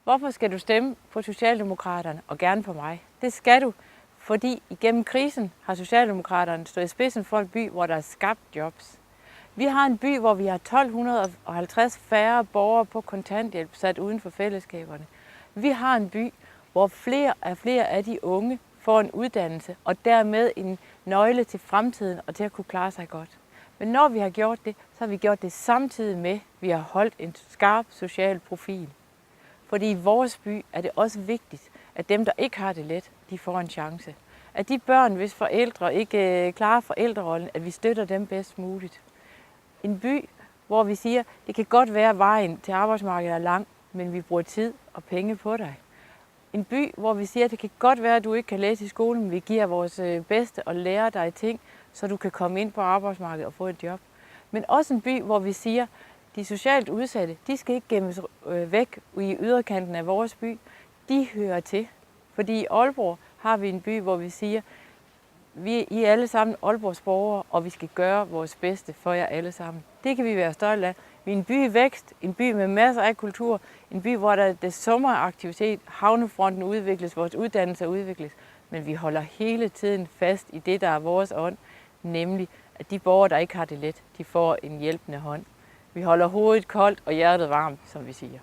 Hvorfor skal du stemme på Socialdemokraterne og gerne på mig? Det skal du, fordi igennem krisen har Socialdemokraterne stået i spidsen for en by, hvor der er skabt jobs. Vi har en by, hvor vi har 1250 færre borgere på kontanthjælp sat uden for fællesskaberne. Vi har en by, hvor flere af de unge får en uddannelse og dermed en nøgle til fremtiden og til at kunne klare sig godt. Men når vi har gjort det, så har vi gjort det samtidig med, at vi har holdt en skarp social profil. Fordi i vores by er det også vigtigt, at dem, der ikke har det let, de får en chance. At de børn, hvis forældre ikke klarer forældrerollen, at vi støtter dem bedst muligt. En by, hvor vi siger, det kan godt være, at vejen til arbejdsmarkedet er lang, men vi bruger tid og penge på dig. En by, hvor vi siger, at det kan godt være, at du ikke kan læse i skolen, men vi giver vores bedste og lærer dig ting, så du kan komme ind på arbejdsmarkedet og få et job. Men også en by, hvor vi siger, at de socialt udsatte, de skal ikke gemmes væk i yderkanten af vores by. De hører til. Fordi i Aalborg har vi en by, hvor vi siger, I er alle sammen Aalborgs borgere, og vi skal gøre vores bedste for jer alle sammen. Det kan vi være stolte af. Vi er en by i vækst, en by med masser af kultur, en by, hvor der er sommeraktivitet, havnefronten udvikles, vores uddannelse udvikles. Men vi holder hele tiden fast i det, der er vores ånd, nemlig at de borgere, der ikke har det let, de får en hjælpende hånd. Vi holder hovedet koldt og hjertet varmt, som vi siger.